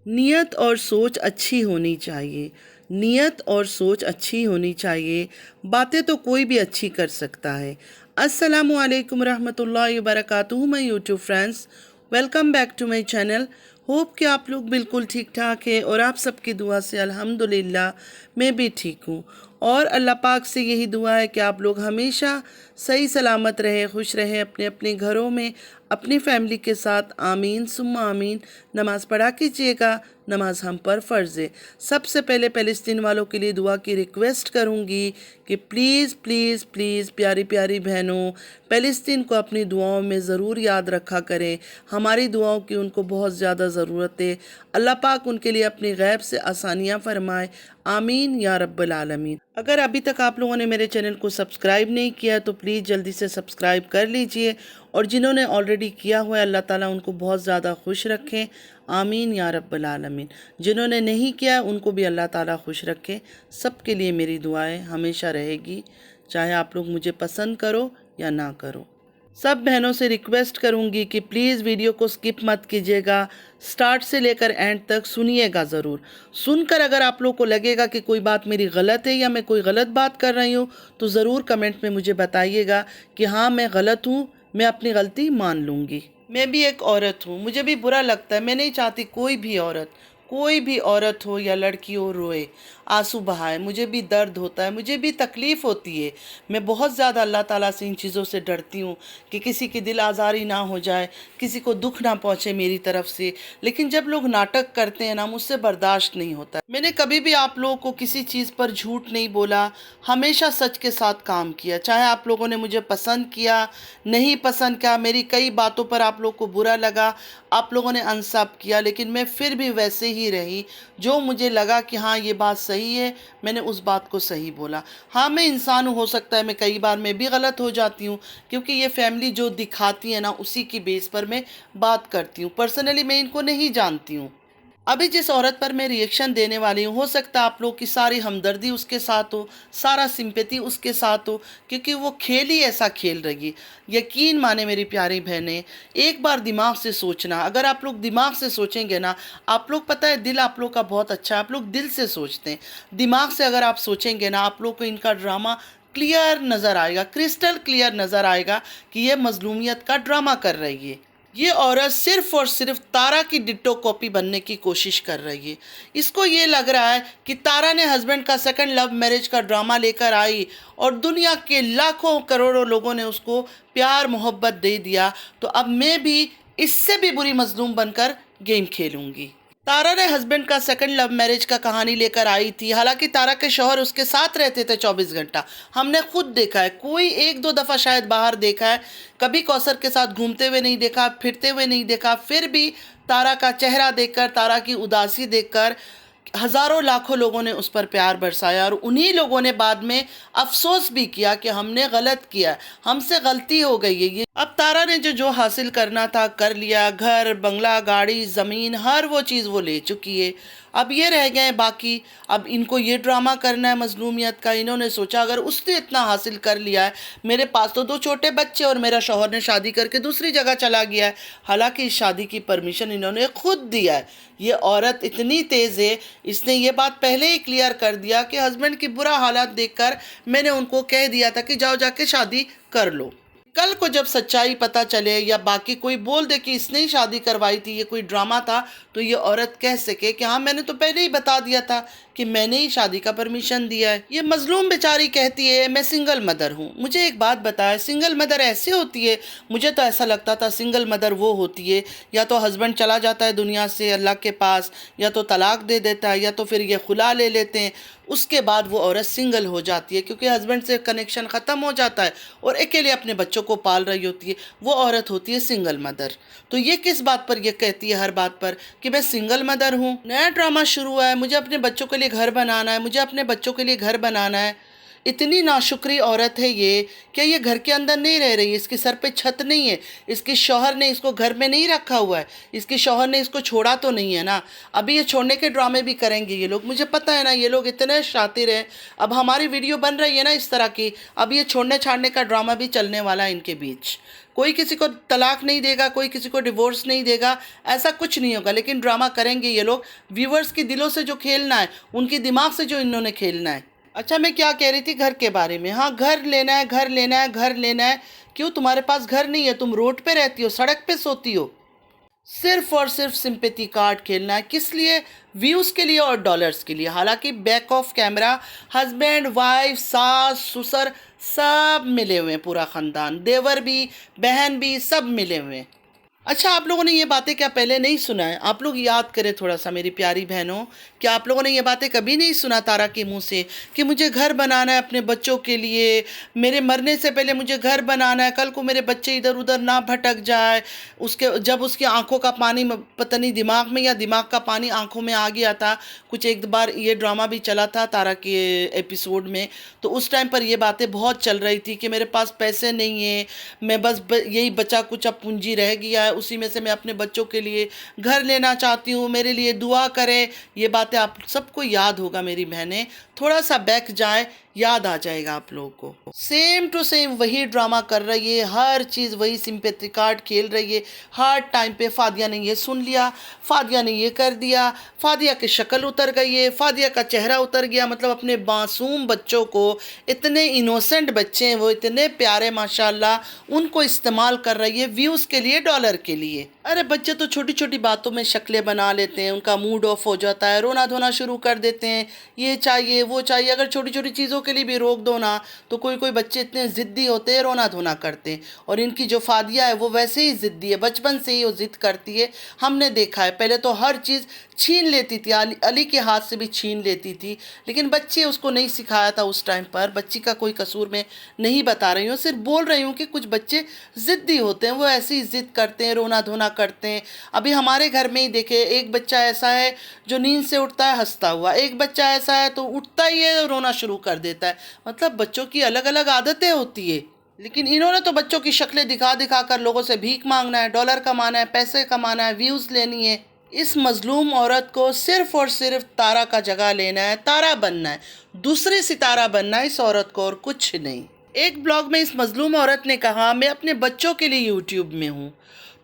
नियत और सोच अच्छी होनी चाहिए। नियत और सोच अच्छी होनी चाहिए। बातें तो कोई भी अच्छी कर सकता है। अस्सलामु अलैकुम रहमतुल्लाहि व बरकातुहू my YouTube friends, welcome back to my channel. Hope कि आप लोग बिल्कुल ठीक ठाक हैं और आप सबकी दुआ से अल्हम्दुलिल्लाह मैं भी ठीक हूँ। और अल्लाह पाक से यही दुआ है कि आप लोग हमेशा सही सलामत रहें, खुश रहें अपने अपने घरों में, अपनी फैमिली के साथ। आमीन सुम्मा आमीन। नमाज़ पढ़ा कीजिएगा, नमाज हम पर फ़र्ज़ है। सबसे पहले फ़लस्तीन वालों के लिए दुआ की रिक्वेस्ट करूँगी कि प्लीज़ प्लीज़ प्लीज़ प्यारी प्यारी बहनों, फ़लस्तीन को अपनी दुआओं में ज़रूर याद रखा करें। हमारी दुआओं की उनको बहुत ज़्यादा ज़रूरत है। अल्लाह पाक उनके लिए अपनी गैब से आसानियाँ फ़रमाए। आमीन या रब्बल आलमीन। अगर अभी तक आप लोगों ने मेरे चैनल को सब्सक्राइब नहीं किया तो प्लीज़ जल्दी से सब्सक्राइब कर लीजिए, और जिन्होंने ऑलरेडी किया हुआ है अल्लाह ताला उनको बहुत ज़्यादा खुश रखें। आमीन या रब्बल आलमीन। जिन्होंने नहीं किया उनको भी अल्लाह ताला खुश रखे। सबके लिए मेरी दुआएं हमेशा रहेगी, चाहे आप लोग मुझे पसंद करो या ना करो। सब बहनों से रिक्वेस्ट करूंगी कि प्लीज़ वीडियो को स्किप मत कीजिएगा, स्टार्ट से लेकर एंड तक सुनिएगा ज़रूर। सुनकर अगर आप लोग को लगेगा कि कोई बात मेरी गलत है या मैं कोई गलत बात कर रही हूँ तो ज़रूर कमेंट में मुझे बताइएगा कि हाँ मैं गलत हूँ, मैं अपनी गलती मान लूँगी। मैं भी एक औरत हूँ, मुझे भी बुरा लगता है। मैं नहीं चाहती कोई भी औरत हो या लड़की हो रोए, आंसू बहाए। मुझे भी दर्द होता है, मुझे भी तकलीफ़ होती है। मैं बहुत ज़्यादा अल्लाह ताला से इन चीज़ों से डरती हूँ कि किसी की दिल आज़ारी ना हो जाए, किसी को दुख ना पहुँचे मेरी तरफ से। लेकिन जब लोग नाटक करते हैं ना, मुझसे बर्दाश्त नहीं होता। मैंने कभी भी आप लोगों को किसी चीज़ पर झूठ नहीं बोला, हमेशा सच के साथ काम किया। चाहे आप लोगों ने मुझे पसंद किया, नहीं पसंद किया, मेरी कई बातों पर आप लोग को बुरा लगा, आप लोगों ने अनसब किया, लेकिन मैं फिर भी वैसे ही रही। जो मुझे लगा कि हाँ ये बात सही है, मैंने उस बात को सही बोला। हाँ मैं इंसान हूँ, हो सकता है मैं कई बार मैं भी गलत हो जाती हूँ, क्योंकि ये फैमिली जो दिखाती है ना उसी की बेस पर मैं बात करती हूँ। पर्सनली मैं इनको नहीं जानती हूँ। अभी जिस औरत पर मैं रिएक्शन देने वाली हूँ, हो सकता है आप लोग की सारी हमदर्दी उसके साथ हो, सारा सिंपैथी उसके साथ हो, क्योंकि वो खेल ही ऐसा खेल रही है। यकीन माने मेरी प्यारी बहनें, एक बार दिमाग से सोचना। अगर आप लोग दिमाग से सोचेंगे ना, आप लोग, पता है दिल आप लोग का बहुत अच्छा है, आप लोग दिल से सोचते हैं। दिमाग से अगर आप सोचेंगे ना, आप लोग को इनका ड्रामा क्लियर नज़र आएगा, क्रिस्टल क्लियर नज़र आएगा कि ये मजलूमियत का ड्रामा कर रही है। ये औरत सिर्फ और सिर्फ तारा की डिट्टो कॉपी बनने की कोशिश कर रही है। इसको ये लग रहा है कि तारा ने हस्बैंड का सेकंड लव मैरिज का ड्रामा लेकर आई और दुनिया के लाखों करोड़ों लोगों ने उसको प्यार मोहब्बत दे दिया, तो अब मैं भी इससे भी बुरी मजलूम बनकर गेम खेलूंगी। तारा ने हस्बैंड का सेकंड लव मैरिज का कहानी लेकर आई थी। हालांकि तारा के शौहर उसके साथ रहते थे 24 घंटा, हमने खुद देखा है। कोई एक दो दफ़ा शायद बाहर देखा है, कभी कौसर के साथ घूमते हुए नहीं देखा, फिरते हुए नहीं देखा। फिर भी तारा का चेहरा देखकर, तारा की उदासी देखकर हज़ारों लाखों लोगों ने उस पर प्यार बरसाया, और उन्हीं लोगों ने बाद में अफसोस भी किया कि हमने गलत किया, हमसे गलती हो गई है। ये अब तारा ने जो जो हासिल करना था कर लिया, घर बंगला गाड़ी ज़मीन हर वो चीज़ वो ले चुकी है। अब ये रह गए बाकी। अब इनको ये ड्रामा करना है मजलूमियत का। इन्होंने सोचा अगर उसने इतना हासिल कर लिया है, मेरे पास तो 2 छोटे बच्चे और मेरा शौहर ने शादी करके दूसरी जगह चला गया है। हालांकि इस शादी की परमिशन इन्होंने खुद दिया है। ये औरत इतनी तेज़ है, इसने ये बात पहले ही क्लियर कर दिया कि हस्बैंड की बुरा हालात देखकर मैंने उनको कह दिया था कि जाओ जाके शादी कर लो। कल को जब सच्चाई पता चले या बाकी कोई बोल दे कि इसने ही शादी करवाई थी, ये कोई ड्रामा था, तो ये औरत कह सके कि हाँ मैंने तो पहले ही बता दिया था कि मैंने ही शादी का परमिशन दिया है। ये मजलूम बेचारी कहती है मैं सिंगल मदर हूँ। मुझे एक बात बताए, सिंगल मदर ऐसे होती है? मुझे तो ऐसा लगता था सिंगल मदर वो होती है या तो हस्बैंड चला जाता है दुनिया से अल्लाह के पास, या तो तलाक दे देता है, या तो फिर ये खुला ले लेते हैं, उसके बाद वो औरत सिंगल हो जाती है क्योंकि हस्बैंड से कनेक्शन ख़त्म हो जाता है और अकेले अपने बच्चों को पाल रही होती है। वो औरत होती है सिंगल मदर। तो ये किस बात पर ये कहती है हर बात पर कि मैं सिंगल मदर हूँ? नया ड्रामा शुरू हुआ है, मुझे अपने बच्चों के लिए घर बनाना है, मुझे अपने बच्चों के लिए घर बनाना है। इतनी नाशुक्री औरत है ये, क्या ये घर के अंदर नहीं रह रही है? इसके सर पे छत नहीं है? इसके शौहर ने इसको घर में नहीं रखा हुआ है? इसके शौहर ने इसको छोड़ा तो नहीं है ना? अभी ये छोड़ने के ड्रामे भी करेंगे ये लोग, मुझे पता है ना, ये लोग इतने शातिर हैं। अब हमारी वीडियो बन रही है ना इस तरह की, अब ये छोड़ने छाड़ने का ड्रामा भी चलने वाला है इनके बीच। कोई किसी को तलाक नहीं देगा, कोई किसी को डिवोर्स नहीं देगा, ऐसा कुछ नहीं होगा, लेकिन ड्रामा करेंगे ये लोग। व्यूवर्स के दिलों से जो खेलना है, उनके दिमाग से जो इन्होंने खेलना है। अच्छा, मैं क्या कह रही थी घर के बारे में। हाँ, घर लेना है, घर लेना है, घर लेना है। क्यों, तुम्हारे पास घर नहीं है? तुम रोड पे रहती हो, सड़क पे सोती हो। सिर्फ और सिर्फ सिंपैथी कार्ड खेलना है। किस लिए? व्यूज़ के लिए और डॉलर्स के लिए। हालांकि back of camera husband wife सास ससुर सब मिले हुए हैं, पूरा ख़ानदान, देवर भी बहन भी सब मिले हुए हैं। अच्छा, आप लोगों ने ये बातें क्या पहले नहीं सुना है? आप लोग याद करें थोड़ा सा मेरी प्यारी बहनों, क्या आप लोगों ने ये बातें कभी नहीं सुना तारा के मुंह से कि मुझे घर बनाना है अपने बच्चों के लिए, मेरे मरने से पहले मुझे घर बनाना है, कल को मेरे बच्चे इधर उधर ना भटक जाए। उसके जब उसकी आंखों का पानी पता नहीं दिमाग में या दिमाग का पानी आंखों में आ गया था, कुछ एक बार ये ड्रामा भी चला था तारा के एपिसोड में, तो उस टाइम पर ये बातें बहुत चल रही थी कि मेरे पास पैसे नहीं है, मैं बस यही बचा कुछ अब पूंजी रह गया है, उसी में से मैं अपने बच्चों के लिए घर लेना चाहती हूँ, मेरे लिए दुआ करें। ये बातें आप सबको याद होगा मेरी बहनें, थोड़ा सा बैक जाए, याद आ जाएगा आप लोगों को। सेम टू सेम वही ड्रामा कर रही है, हर चीज़ वही सिंपैथी कार्ड खेल रही है। हर टाइम पे फादिया ने ये सुन लिया, फादिया ने ये कर दिया, फादिया की शक्ल उतर गई है, फादिया का चेहरा उतर गया। मतलब अपने मासूम बच्चों को, इतने इनोसेंट बच्चे हैं वो, इतने प्यारे माशाल्लाह, उनको इस्तेमाल कर रही है व्यूज़ के लिए, डॉलर के लिए। अरे बच्चे तो छोटी छोटी बातों में शक्लें बना लेते हैं, उनका मूड ऑफ हो जाता है, रोना धोना शुरू कर देते हैं, ये चाहिए वो चाहिए। अगर छोटी छोटी चीज़ों के लिए भी रोक दो ना, तो कोई कोई बच्चे इतने ज़िद्दी होते हैं, रोना धोना करते हैं। और इनकी जो फादिया है वो वैसे ही ज़िद्दी है, बचपन से ही वो ज़िद करती है, हमने देखा है। पहले तो हर चीज़ छीन लेती थी, अली के हाथ से भी छीन लेती थी, लेकिन बच्चे उसको नहीं सिखाया था उस टाइम पर। बच्ची का कोई कसूर मैं नहीं बता रही हूँ, सिर्फ बोल रही हूँ कि कुछ बच्चे ज़िद्दी होते हैं, वो ऐसी ही ज़िद करते हैं, रोना धोना करते हैं। अभी हमारे घर में ही देखे, एक बच्चा ऐसा है जो नींद से उठता है हंसता हुआ, एक बच्चा ऐसा है तो उठता ही है रोना शुरू कर देता है। मतलब बच्चों की अलग अलग आदतें होती है, लेकिन इन्होंने तो बच्चों की शक्लें दिखा दिखा कर लोगों से भीख मांगना है, डॉलर कमाना है, पैसे कमाना है, व्यूज़ लेनी है। इस मजलूम औरत को सिर्फ और सिर्फ तारा का जगह लेना है, तारा बनना है, दूसरे सितारा बनना है इस औरत को, और कुछ नहीं। एक ब्लॉग में इस मजलूम औरत ने कहा, मैं अपने बच्चों के लिए यूट्यूब में हूँ।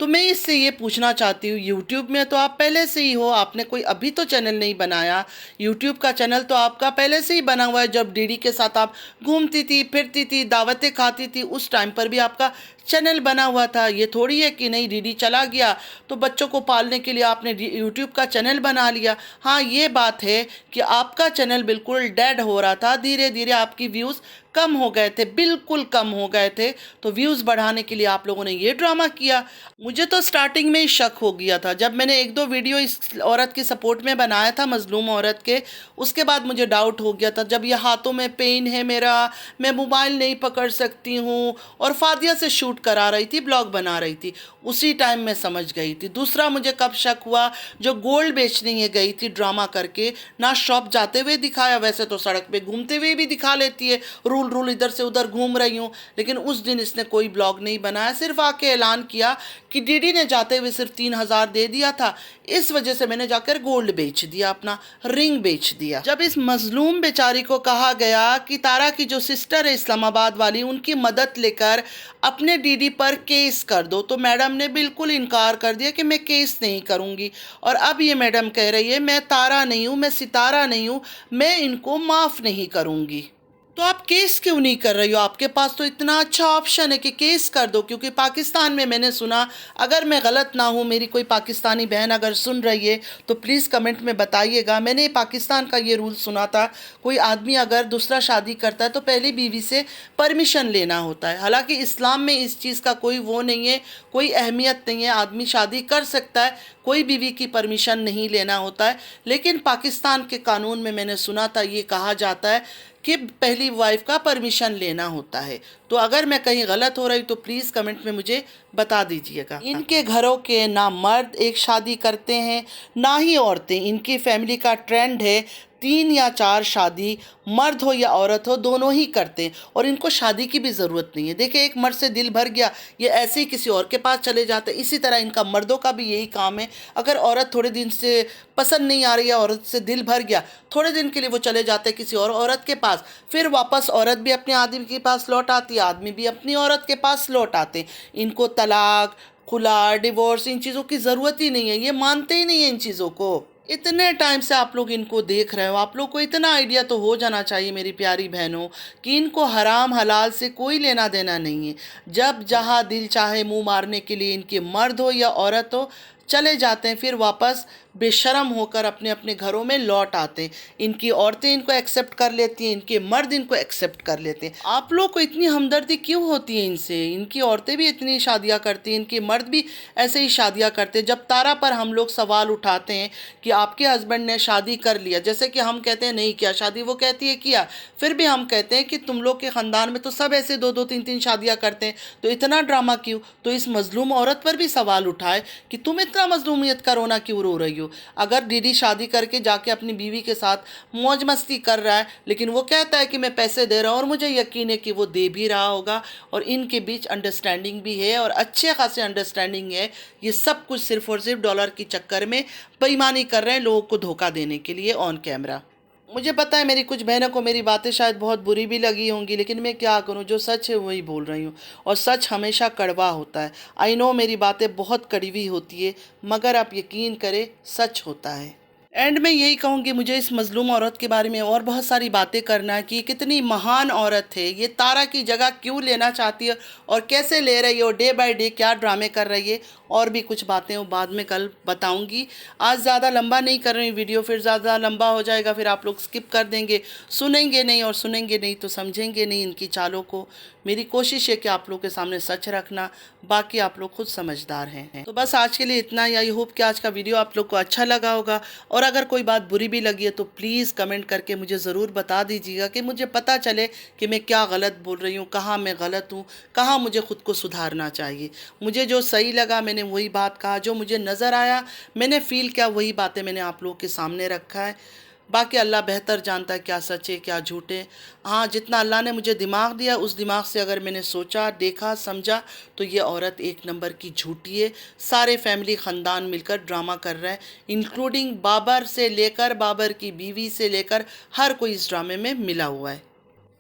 तो मैं इससे ये पूछना चाहती हूँ, यूट्यूब में तो आप पहले से ही हो, आपने कोई अभी तो चैनल नहीं बनाया। यूट्यूब का चैनल तो आपका पहले से ही बना हुआ है। जब डीडी के साथ आप घूमती थी, फिरती थी, दावतें खाती थी, उस टाइम पर भी आपका चैनल बना हुआ था। ये थोड़ी है कि नहीं डीडी चला गया तो बच्चों को पालने के लिए आपने यूट्यूब का चैनल बना लिया। हाँ, ये बात है कि आपका चैनल बिल्कुल डेड हो रहा था, धीरे धीरे आपकी व्यूज़ कम हो गए थे, बिल्कुल कम हो गए थे। तो व्यूज़ बढ़ाने के लिए आप लोगों ने ये ड्रामा किया। मुझे तो स्टार्टिंग में ही शक हो गया था, जब मैंने एक दो वीडियो इस औरत की सपोर्ट में बनाया था, मजलूम औरत के, उसके बाद मुझे डाउट हो गया था। जब ये हाथों में पेन है मेरा, मैं मोबाइल नहीं पकड़ सकती हूँ, और फादिया से शूट करा रही थी, ब्लॉग बना रही थी, उसी टाइम मैं समझ गई थी। दूसरा मुझे कब शक हुआ, जो गोल्ड बेचने गई थी ड्रामा करके, ना शॉप जाते हुए दिखाया, वैसे तो सड़क पे घूमते हुए भी दिखा लेती है, रूल इधर से उधर घूम रही हूँ, लेकिन उस दिन इसने कोई ब्लॉग नहीं बनाया, सिर्फ आके ऐलान किया कि डीडी ने जाते हुए सिर्फ 3,000 दे दिया था, इस वजह से मैंने जाकर गोल्ड बेच दिया, अपना रिंग बेच दिया। जब इस मजलूम बेचारी को कहा गया कि तारा की जो सिस्टर है इस्लामाबाद वाली, उनकी मदद लेकर अपने डीडी पर केस कर दो, तो मैडम ने बिल्कुल इनकार कर दिया कि मैं केस नहीं करूँगी। और अब ये मैडम कह रही है मैं तारा नहीं हूँ, मैं सितारा नहीं हूँ, मैं इनको माफ़ नहीं करूँगी। तो आप केस क्यों नहीं कर रही हो? आपके पास तो इतना अच्छा ऑप्शन है कि केस कर दो, क्योंकि पाकिस्तान में मैंने सुना, अगर मैं गलत ना हूँ, मेरी कोई पाकिस्तानी बहन अगर सुन रही है तो प्लीज़ कमेंट में बताइएगा, मैंने पाकिस्तान का ये रूल सुना था, कोई आदमी अगर दूसरा शादी करता है तो पहली बीवी से परमिशन लेना होता है। हालांकि इस्लाम में इस चीज़ का कोई वो नहीं है, कोई अहमियत नहीं है, आदमी शादी कर सकता है, कोई बीवी की परमिशन नहीं लेना होता है। लेकिन पाकिस्तान के कानून में मैंने सुना था ये कहा जाता है कि पहली वाइफ का परमिशन लेना होता है। तो अगर मैं कहीं गलत हो रही तो प्लीज़ कमेंट में मुझे बता दीजिएगा। इनके घरों के ना मर्द एक शादी करते हैं ना ही औरतें, इनकी फैमिली का ट्रेंड है 3 या 4 शादी मर्द हो या औरत हो दोनों ही करते हैं, और इनको शादी की भी ज़रूरत नहीं है। देखिए, एक मर्द से दिल भर गया, ये ऐसे ही किसी और के पास चले जाते हैं। इसी तरह इनका मर्दों का भी यही काम है। अगर औरत थोड़े दिन से पसंद नहीं आ रही है, औरत से दिल भर गया, थोड़े दिन के लिए वो चले जाते हैं किसी और औरत के पास, फिर वापस औरत भी अपने आदमी के पास लौट आती है, आदमी भी अपनी औरत के पास लौट आते हैं। इनको तलाक, खुला, डिवोर्स, इन चीज़ों की ज़रूरत ही नहीं है। ये मानते ही नहीं है इन चीज़ों को। इतने टाइम से आप लोग इनको देख रहे हो, आप लोग को इतना आइडिया तो हो जाना चाहिए मेरी प्यारी बहनों, कि इनको हराम हलाल से कोई लेना देना नहीं है। जब जहाँ दिल चाहे मुंह मारने के लिए इनके मर्द हो या औरत हो चले जाते हैं, फिर वापस बेशरम होकर अपने अपने घरों में लौट आते हैं। इनकी औरतें इनको एक्सेप्ट कर लेती हैं, इनके मर्द इनको एक्सेप्ट कर लेते हैं। आप लोग को इतनी हमदर्दी क्यों होती है इनसे? इनकी औरतें भी इतनी शादियां करती हैं, इनके मर्द भी ऐसे ही शादियां करते हैं। जब तारा पर हम लोग सवाल उठाते हैं कि आपके हस्बैंड ने शादी कर लिया, जैसे कि हम कहते हैं नहीं किया शादी, वो कहती है किया, फिर भी हम कहते हैं कि तुम लोग के ख़ानदान में तो सब ऐसे 2-2 3-3 शादियां करते हैं, तो इतना ड्रामा क्यों? तो इस मजलूम औरत पर भी सवाल उठाए कि तुम इतना मजलूमियत का रोना क्यों रो रही हो? अगर दीदी शादी करके जाके अपनी बीवी के साथ मौज मस्ती कर रहा है, लेकिन वो कहता है कि मैं पैसे दे रहा हूँ, और मुझे यकीन है कि वो दे भी रहा होगा, और इनके बीच अंडरस्टैंडिंग भी है, और अच्छे खासे अंडरस्टैंडिंग है। ये सब कुछ सिर्फ और सिर्फ डॉलर के चक्कर में बेईमानी कर रहे हैं, लोगों को धोखा देने के लिए ऑन कैमरा। मुझे पता है मेरी कुछ बहनों को मेरी बातें शायद बहुत बुरी भी लगी होंगी, लेकिन मैं क्या करूं, जो सच है वही बोल रही हूं, और सच हमेशा कड़वा होता है। आई नो मेरी बातें बहुत कड़वी होती है, मगर आप यकीन करें सच होता है। एंड मैं यही कहूँगी, मुझे इस मजलूम औरत के बारे में और बहुत सारी बातें करना है कि कितनी महान औरत है, ये तारा की जगह क्यों लेना चाहती है और कैसे ले रही है, और डे बाय डे क्या ड्रामे कर रही है, और भी कुछ बातें वो बाद में कल बताऊंगी। आज ज़्यादा लंबा नहीं कर रही वीडियो, फिर ज़्यादा लंबा हो जाएगा, फिर आप लोग स्किप कर देंगे, सुनेंगे नहीं, और सुनेंगे नहीं तो समझेंगे नहीं इनकी चालों को। मेरी कोशिश है कि आप लोग के सामने सच रखना, बाकी आप लोग खुद समझदार हैं। तो बस आज के लिए इतना ही। आई होप कि आज का वीडियो आप लोग को अच्छा लगा होगा, और अगर कोई बात बुरी भी लगी है तो प्लीज़ कमेंट करके मुझे ज़रूर बता दीजिएगा, कि मुझे पता चले कि मैं क्या गलत बोल रही हूँ, कहाँ मैं गलत हूँ, कहाँ मुझे ख़ुद को सुधारना चाहिए। मुझे जो सही लगा मैंने वही बात कहा, जो मुझे नज़र आया मैंने फ़ील किया वही बातें मैंने आप लोगों के सामने रखा है। बाकी अल्लाह बेहतर जानता है क्या सच है क्या झूठ है। हाँ, जितना अल्लाह ने मुझे दिमाग दिया, उस दिमाग से अगर मैंने सोचा, देखा, समझा, तो ये औरत एक नंबर की झूठी है। सारे फैमिली ख़ानदान मिलकर ड्रामा कर रहा है, इंक्लूडिंग बाबर से लेकर, बाबर की बीवी से लेकर हर कोई इस ड्रामे में मिला हुआ है।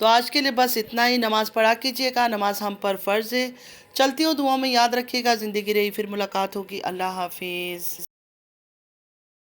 तो आज के लिए बस इतना ही। नमाज़ पढ़ा कीजिएगा, नमाज हम पर फ़र्ज़ है। चलती हूँ, दुआ में याद रखिएगा। ज़िंदगी रही फिर मुलाकात होगी। अल्लाह हाफिज़।